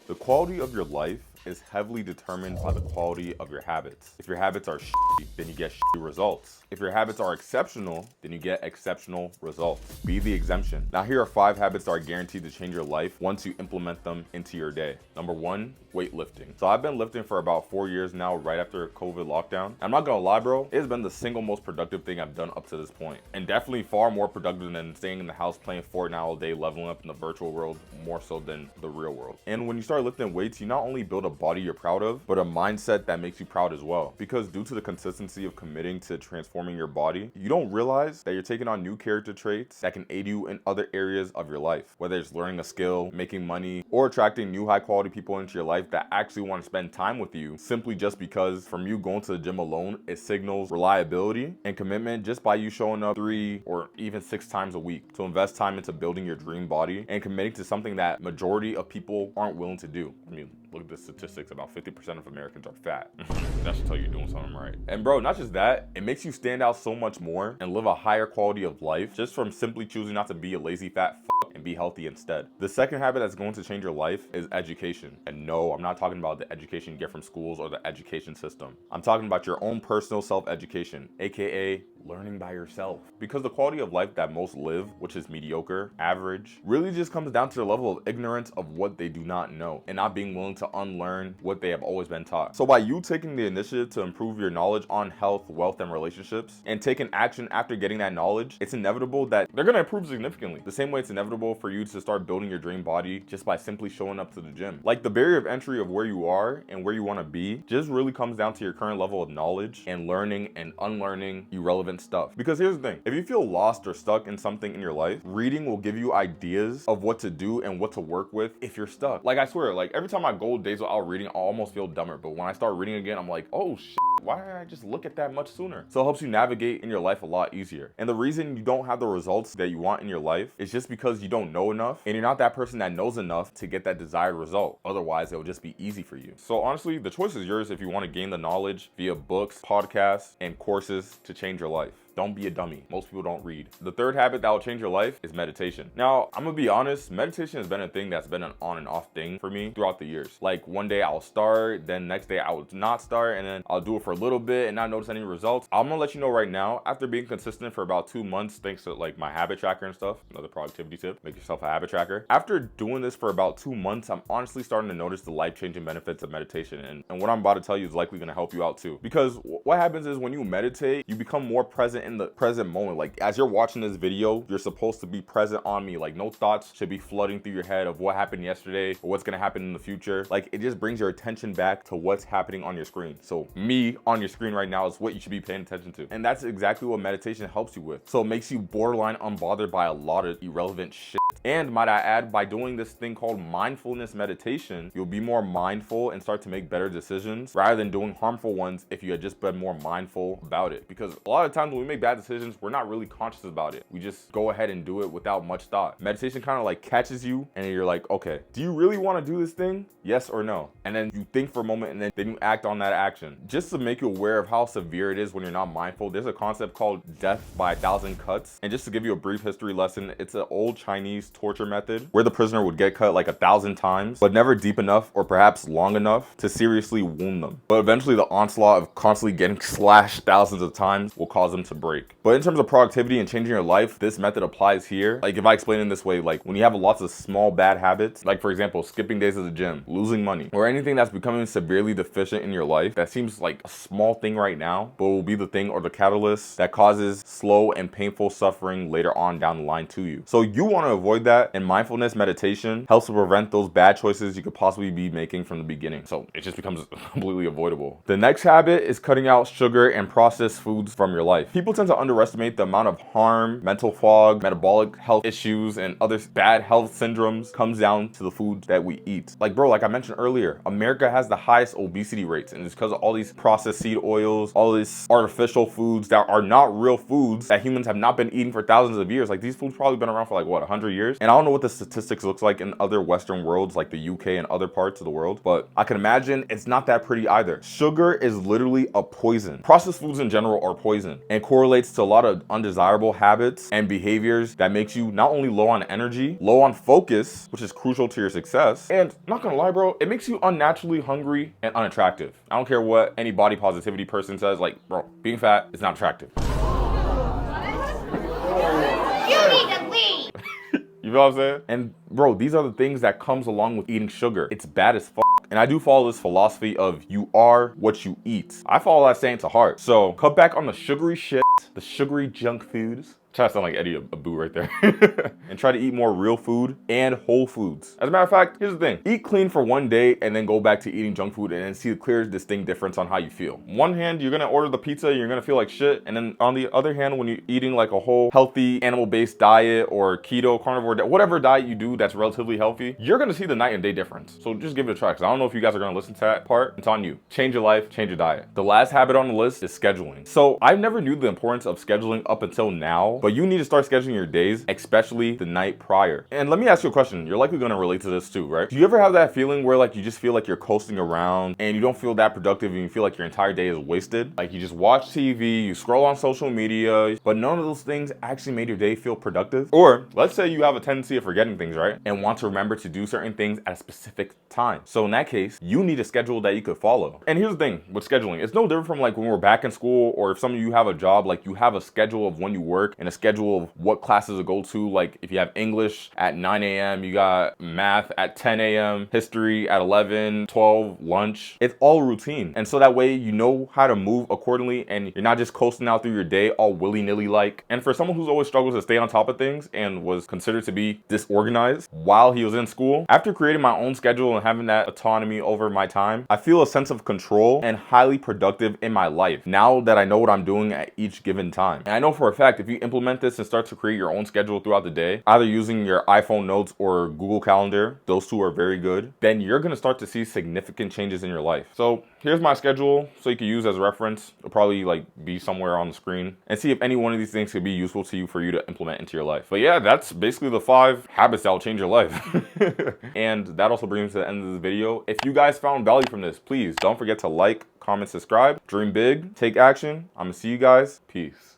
The quality of your life is heavily determined by the quality of your habits. If your habits are shitty, then you get shitty results. If your habits are exceptional, then you get exceptional results. Be the exemption. Now here are 5 habits that are guaranteed to change your life once you implement them into your day. Number 1, weightlifting. So I've been lifting for about 4 years now, right after COVID lockdown. I'm not gonna lie, bro, it's been the single most productive thing I've done up to this point. And definitely far more productive than staying in the house playing Fortnite all day, leveling up in the virtual world, more so than the real world. And when you start lifting weights, you not only build a body you're proud of, but a mindset that makes you proud as well. Because due to the consistency of committing to transforming your body, you don't realize that you're taking on new character traits that can aid you in other areas of your life, whether it's learning a skill, making money, or attracting new high quality people into your life that actually want to spend time with you, simply just because from you going to the gym alone, it signals reliability and commitment just by you showing up 3 or even 6 times a week to invest time into building your dream body and committing to something that majority of people aren't willing to do. I mean, look at the statistics, about 50% of Americans are fat. That should tell you you're doing something right. And bro, not just that, it makes you stand out so much more and live a higher quality of life just from simply choosing not to be a lazy fat and be healthy instead. The second habit that's going to change your life is education. And no, I'm not talking about the education you get from schools or the education system. I'm talking about your own personal self-education, aka learning by yourself. Because the quality of life that most live, which is mediocre, average, really just comes down to the level of ignorance of what they do not know and not being willing to unlearn what they have always been taught. So by you taking the initiative to improve your knowledge on health, wealth, and relationships, and taking action after getting that knowledge, it's inevitable that they're gonna improve significantly. The same way it's inevitable for you to start building your dream body just by simply showing up to the gym. Like the barrier of entry of where you are and where you wanna be just really comes down to your current level of knowledge and learning and unlearning irrelevant stuff. Because here's the thing, if you feel lost or stuck in something in your life, reading will give you ideas of what to do and what to work with if you're stuck. Like I swear, like every time I go days without reading, I almost feel dumber. But when I start reading again, I'm like, oh shit, why did I just look at that much sooner? So it helps you navigate in your life a lot easier. And the reason you don't have the results that you want in your life is just because you don't know enough and you're not that person that knows enough to get that desired result. Otherwise, it will just be easy for you. So honestly, the choice is yours if you want to gain the knowledge via books, podcasts, and courses to change your life. Don't be a dummy. Most people don't read. The third habit that will change your life is meditation. Now, I'm gonna be honest, meditation has been a thing that's been an on and off thing for me throughout the years. Like one day I'll start, then next day I will not start, and then I'll do it for a little bit and not notice any results. I'm gonna let you know right now, after being consistent for about 2 months, thanks to like my habit tracker and stuff, another productivity tip, make yourself a habit tracker. After doing this for about 2 months, I'm honestly starting to notice the life-changing benefits of meditation. And what I'm about to tell you is likely gonna help you out too. Because what happens is when you meditate, you become more present in the present moment. Like as you're watching this video, you're supposed to be present on me. Like no thoughts should be flooding through your head of what happened yesterday or what's gonna happen in the future. Like it just brings your attention back to what's happening on your screen. So me on your screen right now is what you should be paying attention to. And that's exactly what meditation helps you with. So it makes you borderline unbothered by a lot of irrelevant shit. And might I add, by doing this thing called mindfulness meditation, you'll be more mindful and start to make better decisions rather than doing harmful ones if you had just been more mindful about it. Because a lot of times when we make bad decisions, we're not really conscious about it. We just go ahead and do it without much thought. Meditation kind of like catches you and you're like, okay, do you really want to do this thing? Yes or no? And then you think for a moment and then you act on that action. Just to make you aware of how severe it is when you're not mindful, there's a concept called death by 1,000 cuts. And just to give you a brief history lesson, it's an old Chinese torture method where the prisoner would get cut like 1,000 times, but never deep enough or perhaps long enough to seriously wound them. But eventually the onslaught of constantly getting slashed thousands of times will cause them to break. But in terms of productivity and changing your life, this method applies here. Like if I explain it this way, like when you have lots of small bad habits, like for example, skipping days at the gym, losing money, or anything that's becoming severely deficient in your life that seems like a small thing right now, but will be the thing or the catalyst that causes slow and painful suffering later on down the line to you. So you want to avoid that, and mindfulness meditation helps to prevent those bad choices you could possibly be making from the beginning. So it just becomes completely avoidable. The next habit is cutting out sugar and processed foods from your life. People tend to underestimate the amount of harm, mental fog, metabolic health issues, and other bad health syndromes comes down to the foods that we eat. Like bro, like I mentioned earlier, America has the highest obesity rates, and it's because of all these processed seed oils, all these artificial foods that are not real foods that humans have not been eating for thousands of years. Like these foods probably been around for like what, 100 years? And I don't know what the statistics looks like in other Western worlds like the UK and other parts of the world, but I can imagine it's not that pretty either. Sugar is literally a poison. Processed foods in general are poison, and correlates to a lot of undesirable habits and behaviors that makes you not only low on energy, low on focus, which is crucial to your success, and not gonna lie, bro, it makes you unnaturally hungry and unattractive. I don't care what any body positivity person says, like, bro, being fat is not attractive. You need to leave. You know what I'm saying? And bro, these are the things that comes along with eating sugar. It's bad as fuck. And I do follow this philosophy of you are what you eat. I follow that saying to heart. So cut back on the sugary shit, the sugary junk foods. Try to sound like Eddie Abu right there. And try to eat more real food and whole foods. As a matter of fact, here's the thing. Eat clean for one day and then go back to eating junk food and then see the clear, distinct difference on how you feel. One hand, you're gonna order the pizza, you're gonna feel like shit. And then on the other hand, when you're eating like a whole healthy animal-based diet or keto, carnivore, whatever diet you do that's relatively healthy, you're gonna see the night and day difference. So just give it a try, because I don't know if you guys are gonna listen to that part. It's on you. Change your life, change your diet. The last habit on the list is scheduling. So I never knew the importance of scheduling up until now, but you need to start scheduling your days, especially the night prior. And let me ask you a question. You're likely gonna relate to this too, right? Do you ever have that feeling where like you just feel like you're coasting around and you don't feel that productive and you feel like your entire day is wasted? Like you just watch TV, you scroll on social media, but none of those things actually made your day feel productive? Or let's say you have a tendency of forgetting things, right? And want to remember to do certain things at a specific time. So in that case, you need a schedule that you could follow. And here's the thing with scheduling. It's no different from like when we're back in school, or if some of you have a job, like you have a schedule of when you work and a schedule of what classes to go to. Like if you have English at 9 a.m., you got math at 10 a.m., history at 11, 12, lunch. It's all routine. And so that way you know how to move accordingly and you're not just coasting out through your day all willy-nilly like. And for someone who's always struggled to stay on top of things and was considered to be disorganized while he was in school, after creating my own schedule and having that autonomy over my time, I feel a sense of control and highly productive in my life now that I know what I'm doing at each given time. And I know for a fact if you implement this and start to create your own schedule throughout the day, either using your iPhone notes or Google Calendar, those two are very good, then you're gonna start to see significant changes in your life. So here's my schedule so you can use as a reference. It'll probably like be somewhere on the screen, and see if any one of these things could be useful to you for you to implement into your life. But yeah, that's basically the 5 habits that will change your life. And that also brings me to the end of this video. If you guys found value from this, please don't forget to like, comment, subscribe, dream big, take action. I'm gonna see you guys. Peace.